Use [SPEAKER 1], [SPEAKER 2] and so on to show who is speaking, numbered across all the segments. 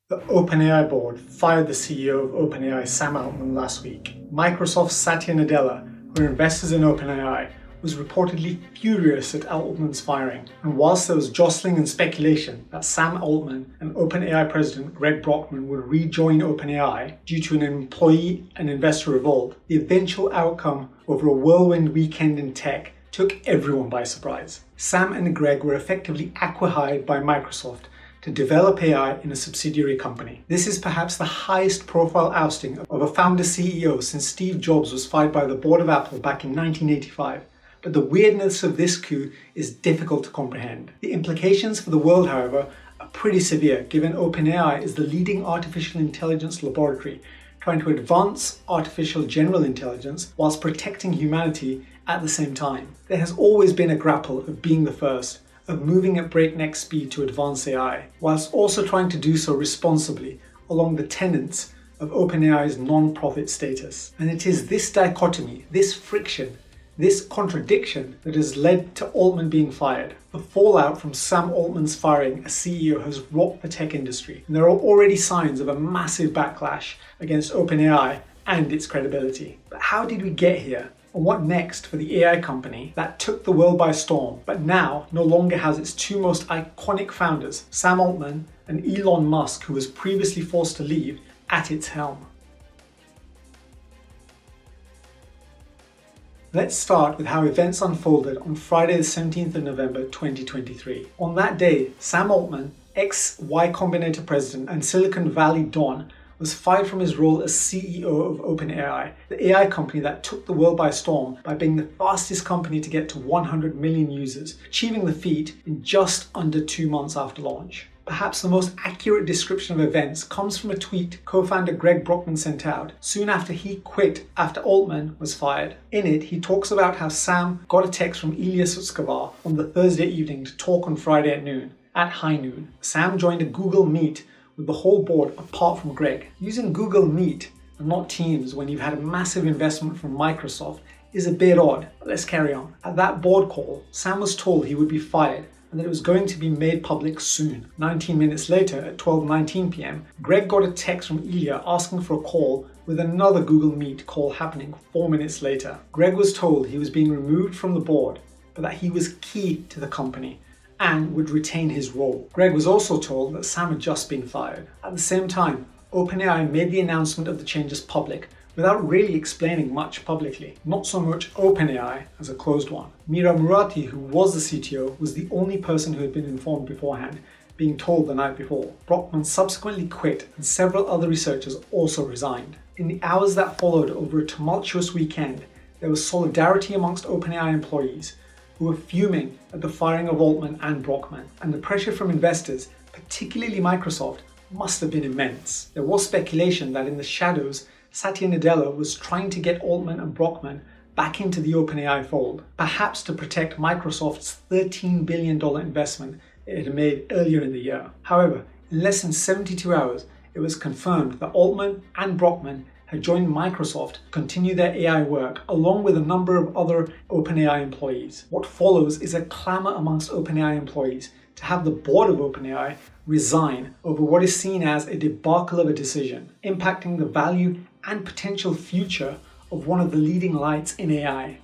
[SPEAKER 1] The OpenAI board fired the CEO of OpenAI, Sam Altman, last week. Microsoft's Satya Nadella, who are investors in OpenAI, was reportedly furious at Altman's firing. And whilst there was jostling and speculation that Sam Altman and OpenAI president Greg Brockman would rejoin OpenAI due to an employee and investor revolt, the eventual outcome over a whirlwind weekend in tech took everyone by surprise. Sam and Greg were effectively acqui-hired by Microsoft to develop AI in a subsidiary company. This is perhaps the highest profile ousting of a founder CEO since Steve Jobs was fired by the board of Apple back in 1985. But the weirdness of this coup is difficult to comprehend. The implications for the world, however, are pretty severe, given OpenAI is the leading artificial intelligence laboratory trying to advance artificial general intelligence whilst protecting humanity at the same time. There has always been a grapple of being the first, of moving at breakneck speed to advance AI, whilst also trying to do so responsibly along the tenets of OpenAI's non-profit status. And it is this dichotomy, this friction, this contradiction that has led to Altman being fired. The fallout from Sam Altman's firing as CEO has rocked the tech industry, and there are already signs of a massive backlash against OpenAI and its credibility. But how did we get here? And what next for the AI company that took the world by storm, but now no longer has its two most iconic founders, Sam Altman and Elon Musk, who was previously forced to leave, at its helm? Let's start with how events unfolded on Friday the 17th of November 2023. On that day, Sam Altman, ex-Y Combinator president and Silicon Valley Don, was fired from his role as CEO of OpenAI, the AI company that took the world by storm by being the fastest company to get to 100 million users, achieving the feat in just under 2 months after launch. Perhaps the most accurate description of events comes from a tweet co-founder Greg Brockman sent out soon after he quit after Altman was fired. In it, he talks about how Sam got a text from Ilya Sutskever on the Thursday evening to talk on Friday at noon. At high noon, Sam joined a Google Meet with the whole board apart from Greg. Using Google Meet and not Teams when you've had a massive investment from Microsoft is a bit odd, but let's carry on. At that board call, Sam was told he would be fired and that it was going to be made public soon. 19 minutes later, at 12:19 p.m, Greg got a text from Ilya asking for a call with another Google Meet call happening 4 minutes later. Greg was told he was being removed from the board, but that he was key to the company and would retain his role. Greg was also told that Sam had just been fired. At the same time, OpenAI made the announcement of the changes public without really explaining much publicly. Not so much OpenAI as a closed one. Mira Murati, who was the CTO, was the only person who had been informed beforehand, being told the night before. Brockman subsequently quit and several other researchers also resigned. In the hours that followed over a tumultuous weekend, there was solidarity amongst OpenAI employees who were fuming at the firing of Altman and Brockman, and the pressure from investors, particularly Microsoft, must have been immense. There was speculation that in the shadows, Satya Nadella was trying to get Altman and Brockman back into the OpenAI fold, perhaps to protect Microsoft's $13 billion investment it had made earlier in the year. However, in less than 72 hours, it was confirmed that Altman and Brockman had joined Microsoft to continue their AI work, along with a number of other OpenAI employees. What follows is a clamor amongst OpenAI employees to have the board of OpenAI resign over what is seen as a debacle of a decision, impacting the value and potential future of one of the leading lights in AI.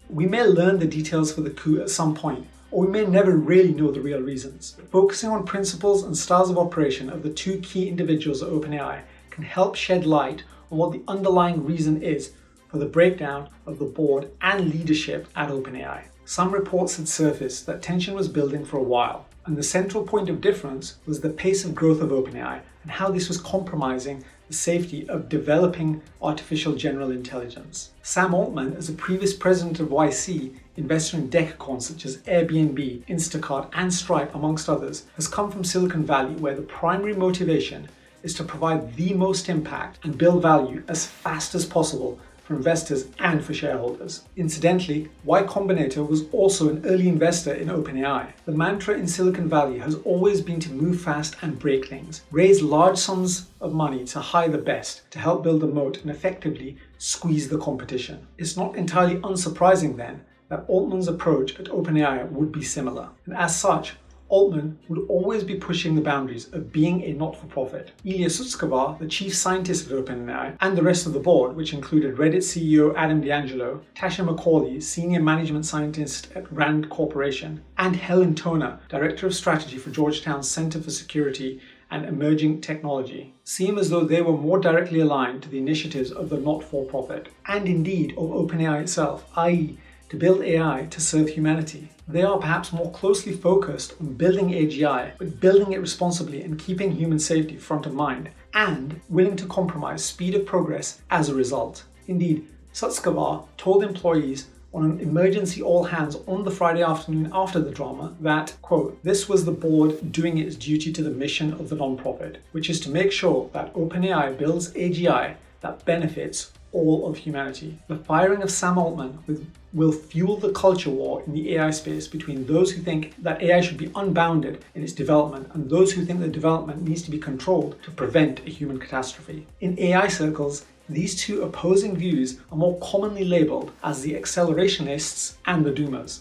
[SPEAKER 1] We may learn the details for the coup at some point, or we may never really know the real reasons. But focusing on principles and styles of operation of the two key individuals at OpenAI can help shed light on what the underlying reason is for the breakdown of the board and leadership at OpenAI. Some reports had surfaced that tension was building for a while, and the central point of difference was the pace of growth of OpenAI and how this was compromising the safety of developing artificial general intelligence. Sam Altman, as a previous president of YC, investor in decacorns such as Airbnb, Instacart, and Stripe, amongst others, has come from Silicon Valley, where the primary motivation is to provide the most impact and build value as fast as possible for investors and for shareholders. Incidentally, Y Combinator was also an early investor in OpenAI. The mantra in Silicon Valley has always been to move fast and break things, raise large sums of money to hire the best, to help build a moat and effectively squeeze the competition. It's not entirely unsurprising then that Altman's approach at OpenAI would be similar. And as such, Altman would always be pushing the boundaries of being a not-for-profit. Ilya Sutskever, the chief scientist at OpenAI, and the rest of the board, which included Reddit CEO Adam D'Angelo, Tasha McCauley, senior management scientist at Rand Corporation, and Helen Toner, director of strategy for Georgetown's Center for Security and Emerging Technology, seem as though they were more directly aligned to the initiatives of the not-for-profit, and indeed of OpenAI itself, i.e., to build AI to serve humanity. They are perhaps more closely focused on building AGI, but building it responsibly and keeping human safety front of mind, and willing to compromise speed of progress as a result. Indeed, Sutskever told employees on an emergency all-hands on the Friday afternoon after the drama that, quote, "This was the board doing its duty to the mission of the non-profit, which is to make sure that OpenAI builds AGI that benefits all of humanity." The firing of Sam Altman will fuel the culture war in the AI space between those who think that AI should be unbounded in its development and those who think that development needs to be controlled to prevent a human catastrophe. In AI circles, these two opposing views are more commonly labeled as the accelerationists and the doomers.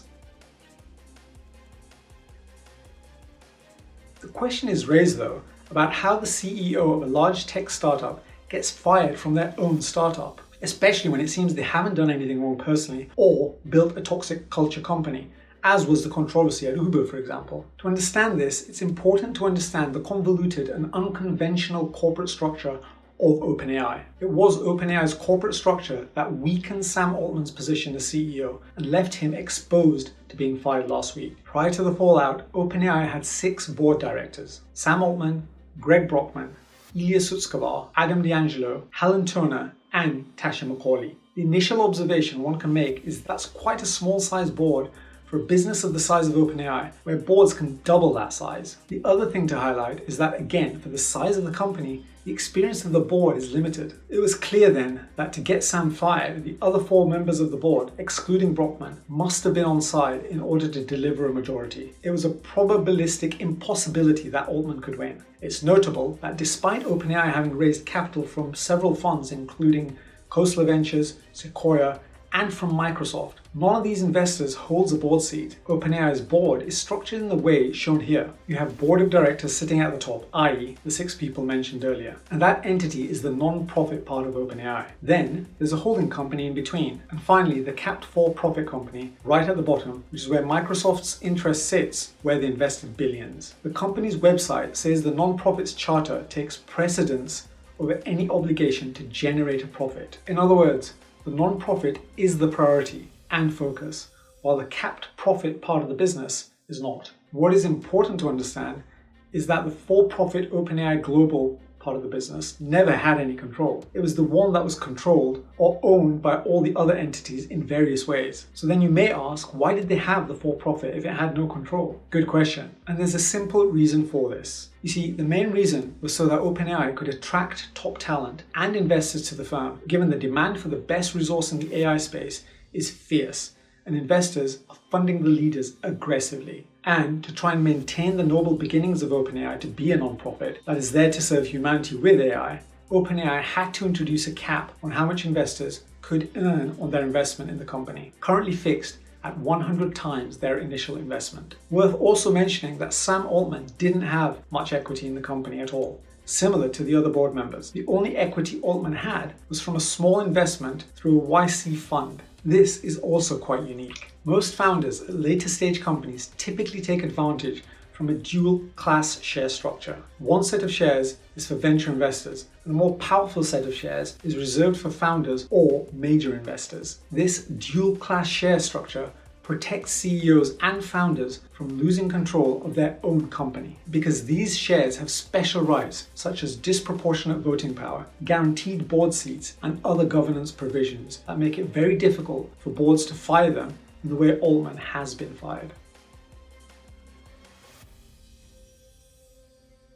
[SPEAKER 1] The question is raised, though, about how the CEO of a large tech startup gets fired from their own startup, especially when it seems they haven't done anything wrong personally or built a toxic culture company, as was the controversy at Uber, for example. To understand this, it's important to understand the convoluted and unconventional corporate structure of OpenAI. It was OpenAI's corporate structure that weakened Sam Altman's position as CEO and left him exposed to being fired last week. Prior to the fallout, OpenAI had 6 board directors: Sam Altman, Greg Brockman, Ilya Sutskever, Adam D'Angelo, Helen Toner, and Tasha McCauley. The initial observation one can make is that's quite a small-sized board for a business of the size of OpenAI, where boards can double that size. The other thing to highlight is that, again, for the size of the company, the experience of the board is limited. It was clear then that to get Sam fired, the other 4 members of the board, excluding Brockman, must have been on side in order to deliver a majority. It was a probabilistic impossibility that Altman could win. It's notable that despite OpenAI having raised capital from several funds, including Khosla Ventures, Sequoia, and from Microsoft, none of these investors holds a board seat. OpenAI's board is structured in the way shown here. You have board of directors sitting at the top, i.e. the 6 people mentioned earlier, and that entity is the non-profit part of OpenAI. Then there's a holding company in between, and finally the capped for-profit company right at the bottom, which is where Microsoft's interest sits, where they invested billions. The company's website says the non-profit's charter takes precedence over any obligation to generate a profit. In other words, the non-profit is the priority and focus, while the capped profit part of the business is not. What is important to understand is that the for-profit OpenAI Global part of the business never had any control. It was the one that was controlled or owned by all the other entities in various ways. So then you may ask, why did they have the for-profit if it had no control? Good question. And there's a simple reason for this. You see, the main reason was so that OpenAI could attract top talent and investors to the firm, given the demand for the best resource in the AI space is fierce, and investors are funding the leaders aggressively. And to try and maintain the noble beginnings of OpenAI to be a non-profit that is there to serve humanity with AI, OpenAI had to introduce a cap on how much investors could earn on their investment in the company, currently fixed at 100 times their initial investment. Worth also mentioning that Sam Altman didn't have much equity in the company at all, similar to the other board members. The only equity Altman had was from a small investment through a YC fund. This is also quite unique. Most founders at later stage companies typically take advantage from a dual class share structure. One set of shares is for venture investors, and a more powerful set of shares is reserved for founders or major investors. This dual class share structure protects CEOs and founders from losing control of their own company, because these shares have special rights such as disproportionate voting power, guaranteed board seats, and other governance provisions that make it very difficult for boards to fire them in the way Altman has been fired.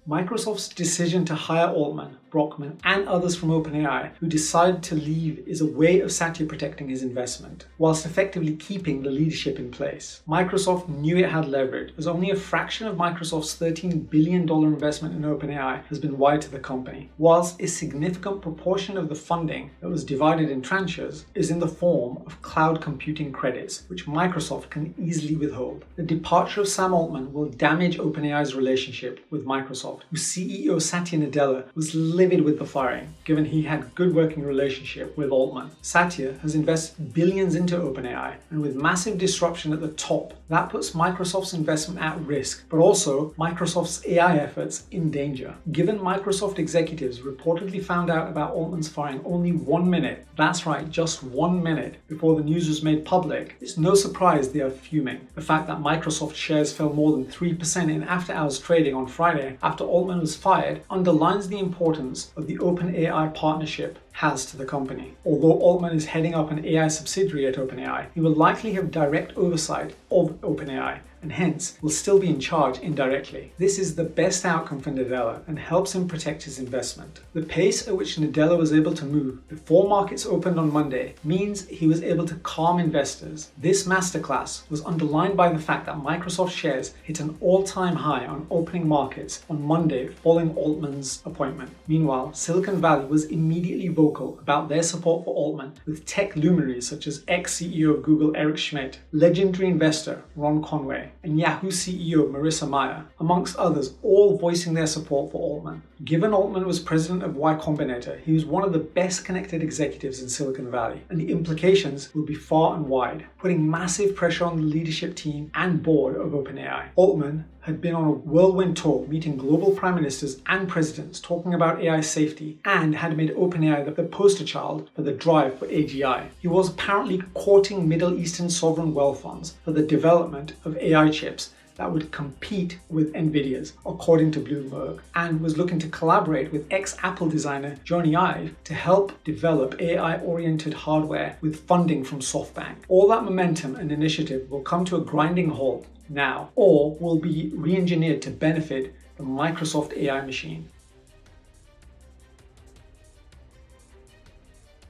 [SPEAKER 1] Microsoft's decision to hire Altman Brockman, and others from OpenAI who decided to leave is a way of Satya protecting his investment, whilst effectively keeping the leadership in place. Microsoft knew it had leverage, as only a fraction of Microsoft's $13 billion investment in OpenAI has been wired to the company, whilst a significant proportion of the funding that was divided in tranches is in the form of cloud computing credits, which Microsoft can easily withhold. The departure of Sam Altman will damage OpenAI's relationship with Microsoft, whose CEO Satya Nadella was livid with the firing, given he had a good working relationship with Altman. Satya has invested billions into OpenAI, and with massive disruption at the top, that puts Microsoft's investment at risk, but also Microsoft's AI efforts in danger. Given Microsoft executives reportedly found out about Altman's firing only 1 minute, that's right, just 1 minute before the news was made public, it's no surprise they are fuming. The fact that Microsoft shares fell more than 3% in after-hours trading on Friday after Altman was fired underlines the importance of the OpenAI partnership has to the company. Although Altman is heading up an AI subsidiary at OpenAI, he will likely have direct oversight of OpenAI, and hence will still be in charge indirectly. This is the best outcome for Nadella and helps him protect his investment. The pace at which Nadella was able to move before markets opened on Monday means he was able to calm investors. This masterclass was underlined by the fact that Microsoft shares hit an all-time high on opening markets on Monday following Altman's appointment. Meanwhile, Silicon Valley was immediately vocal about their support for Altman, with tech luminaries such as ex-CEO of Google Eric Schmidt, legendary investor Ron Conway, and Yahoo CEO Marissa Mayer, amongst others, all voicing their support for Altman. Given Altman was president of Y Combinator, he was one of the best connected executives in Silicon Valley, and the implications will be far and wide, putting massive pressure on the leadership team and board of OpenAI. Altman had been on a whirlwind tour meeting global prime ministers and presidents talking about AI safety, and had made OpenAI the poster child for the drive for AGI. He was apparently courting Middle Eastern sovereign wealth funds for the development of AI chips that would compete with Nvidia's, according to Bloomberg, and was looking to collaborate with ex-Apple designer Jony Ive to help develop AI-oriented hardware with funding from SoftBank. All that momentum and initiative will come to a grinding halt now, or will be re-engineered to benefit the Microsoft AI machine.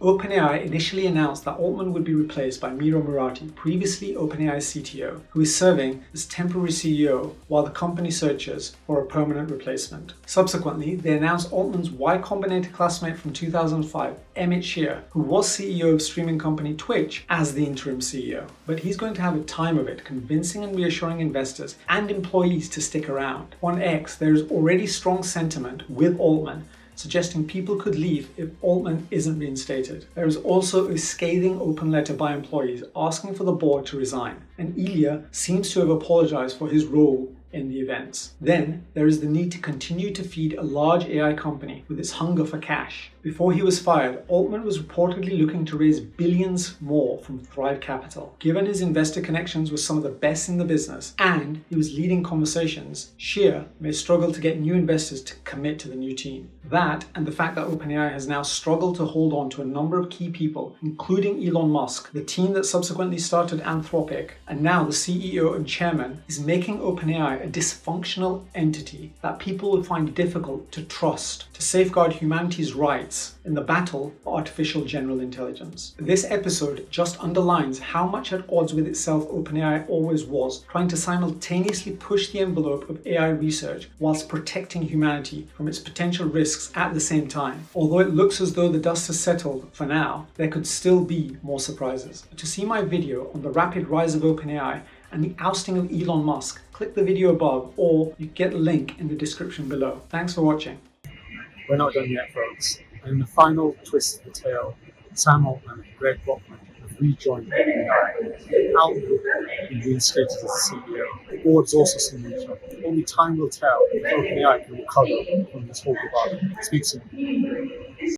[SPEAKER 1] OpenAI initially announced that Altman would be replaced by Mira Murati, previously OpenAI's CTO, who is serving as temporary CEO while the company searches for a permanent replacement. Subsequently, they announced Altman's Y Combinator classmate from 2005, Emmett Shear, who was CEO of streaming company Twitch, as the interim CEO. But he's going to have a time of it, convincing and reassuring investors and employees to stick around. On X, there is already strong sentiment with Altman, suggesting people could leave if Altman isn't reinstated. There is also a scathing open letter by employees asking for the board to resign, and Ilya seems to have apologized for his role in the events. Then there is the need to continue to feed a large AI company with its hunger for cash. Before he was fired, Altman was reportedly looking to raise billions more from Thrive Capital. Given his investor connections with some of the best in the business, and he was leading conversations, Shear may struggle to get new investors to commit to the new team. That, and the fact that OpenAI has now struggled to hold on to a number of key people, including Elon Musk, the team that subsequently started Anthropic, and now the CEO and chairman, is making OpenAI a dysfunctional entity that people will find difficult to trust to safeguard humanity's rights in the battle for artificial general intelligence. This episode just underlines how much at odds with itself OpenAI always was, trying to simultaneously push the envelope of AI research whilst protecting humanity from its potential risks at the same time. Although it looks as though the dust has settled for now, there could still be more surprises. To see my video on the rapid rise of OpenAI and the ousting of Elon Musk, click the video above, or you get a link in the description below. Thanks for watching.
[SPEAKER 2] We're not done yet, folks. And in the final twist of the tale, Sam Altman and Greg Brockman have rejoined OpenAI. Altman has been reinstated as the CEO. The board's also seen each other. Only time will tell if OpenAI can recover from this whole debacle. Speak soon.